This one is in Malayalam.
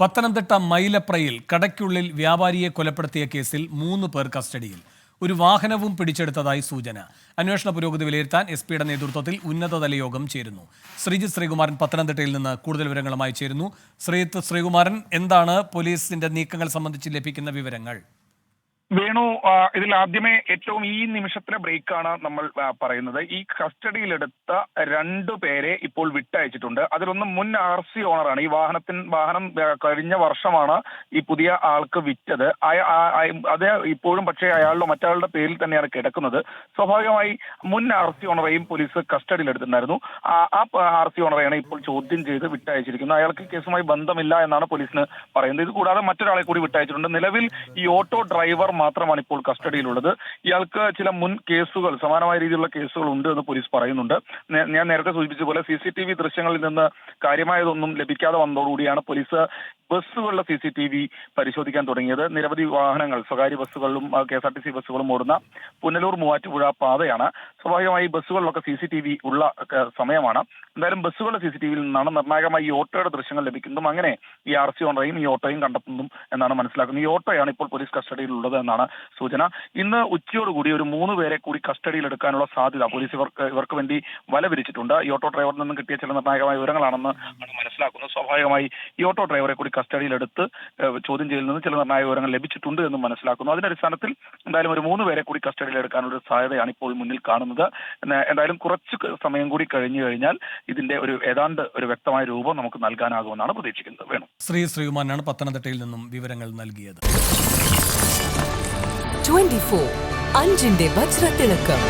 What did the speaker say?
പത്തനംതിട്ട മൈലപ്രയിൽ കടയ്ക്കുള്ളിൽ വ്യാപാരിയെ കൊലപ്പെടുത്തിയ കേസിൽ 3 പേർ കസ്റ്റഡിയിൽ. ഒരു വാഹനവും പിടിച്ചെടുത്തതായി സൂചന. അന്വേഷണ പുരോഗതി വിലയിരുത്താൻ എസ്.പിയുടെ നേതൃത്വത്തിൽ ഉന്നതതല യോഗം ചേരുന്നു. ശ്രീജിത്ത് ശ്രീകുമാരൻ പത്തനംതിട്ടയിൽ നിന്ന് കൂടുതൽ വിവരങ്ങളുമായി ചേരുന്നു. ശ്രീകുമാരൻ, എന്താണ് പോലീസിന്റെ നീക്കങ്ങൾ സംബന്ധിച്ച് ലഭിക്കുന്ന വിവരങ്ങൾ? വേണു, ഇതിൽ ആദ്യമേ ഏറ്റവും ഈ നിമിഷത്തിലെ ബ്രേക്കാണ് നമ്മൾ പറയുന്നത്. ഈ കസ്റ്റഡിയിലെടുത്ത 2 പേരെ ഇപ്പോൾ വിട്ടയച്ചിട്ടുണ്ട്. അതിലൊന്ന് മുൻ RC ഓണറാണ്. ഈ വാഹനം കഴിഞ്ഞ വർഷമാണ് ഈ പുതിയ ആൾക്ക് വിറ്റത്. അത് ഇപ്പോഴും പക്ഷേ മറ്റയാളുടെ പേരിൽ തന്നെയാണ് കിടക്കുന്നത്. സ്വാഭാവികമായി മുൻ RC ഓണറെയും പോലീസ് കസ്റ്റഡിയിലെടുത്തിട്ടുണ്ടായിരുന്നു. ആ RC ഓണറെയാണ് ഇപ്പോൾ ചോദ്യം ചെയ്ത് വിട്ടയച്ചിരിക്കുന്നത്. അയാൾക്ക് കേസുമായി ബന്ധമില്ല എന്നാണ് പോലീസിന് പറയുന്നത്. ഇത് കൂടാതെ മറ്റൊരാളെ കൂടി വിട്ടയച്ചിട്ടുണ്ട്. നിലവിൽ ഈ ഓട്ടോ ഡ്രൈവർ മാത്രമാണ് ഇപ്പോൾ കസ്റ്റഡിയിലുള്ളത്. ഇയാൾക്ക് ചില മുൻ കേസുകൾ, സമാനമായ രീതിയിലുള്ള കേസുകൾ ഉണ്ട് എന്ന് പോലീസ് പറയുന്നുണ്ട്. ഞാൻ നേരത്തെ സൂചിപ്പിച്ച പോലെ CCTV ദൃശ്യങ്ങളിൽ നിന്ന് കാര്യമായതൊന്നും ലഭിക്കാതെ വന്നതോടുകൂടിയാണ് പോലീസ് ബസ്സുകളുടെ CCTV പരിശോധിക്കാൻ തുടങ്ങിയത്. നിരവധി വാഹനങ്ങൾ, സ്വകാര്യ ബസ്സുകളിലും KSRTC ബസ്സുകളും ഓടുന്ന പുനലൂർ മൂവാറ്റുപുഴ പാതയാണ്. സ്വാഭാവികമായി ബസ്സുകളിലൊക്കെ CCTV ഉള്ള സമയമാണ്. എന്തായാലും ബസ്സുകളുടെ CCTVയിൽ നിന്നാണ് നിർണായകമായി ഈ ഓട്ടോയുടെ ദൃശ്യങ്ങൾ ലഭിക്കുന്നതും അങ്ങനെ ഈ RC ഓണറേയും ഈ ഓട്ടോയും കണ്ടെത്തുന്നതും എന്നാണ് മനസ്സിലാക്കുന്നത്. ഈ ഓട്ടോയാണ് ഇപ്പോൾ പോലീസ് കസ്റ്റഡിയിലുള്ളത് എന്നാണ് സൂചന. ഇന്ന് ഉച്ചയോടുകൂടി ഒരു 3 പേരെ കൂടി കസ്റ്റഡിയിൽ എടുക്കാനുള്ള സാധ്യത പോലീസ് ഇവർക്ക് വേണ്ടി വല വിരിച്ചിട്ടുണ്ട്. ഈ ഓട്ടോ ഡ്രൈവറിൽ നിന്നും കിട്ടിയ ചില നിർണായകമായ വിവരങ്ങളാണെന്ന് മനസ്സിലാക്കുന്നത്. സ്വാഭാവികമായി ഈ ഓട്ടോ ഡ്രൈവറെ കൂടി കസ്റ്റഡിയിലെടുത്ത് ചോദ്യം ചെയ്യലിൽ നിന്ന് ചില നിർണായക വിവരങ്ങൾ ലഭിച്ചിട്ടുണ്ട് എന്നും മനസ്സിലാക്കുന്നു. അതിന്റെ അടിസ്ഥാനത്തിൽ എന്തായാലും ഒരു 3 പേരെ കൂടി കസ്റ്റഡിയിലെടുക്കാനുള്ള സാധ്യതയാണ് ഇപ്പോൾ മുന്നിൽ കാണുന്നത്. എന്തായാലും കുറച്ച് സമയം കൂടി കഴിഞ്ഞു കഴിഞ്ഞാൽ ഇതിന്റെ ഏതാണ്ട് ഒരു വ്യക്തമായ രൂപം നമുക്ക് നൽകാനാകുമെന്നാണ് പ്രതീക്ഷിക്കുന്നത്. വേണം ശ്രീകുമാരനാണ് പത്തനംതിട്ടയിൽ നിന്നും വിവരങ്ങൾ നൽകിയത്. 24 അഞ്ചിന്റെ വജ്രത്തിളക്കം.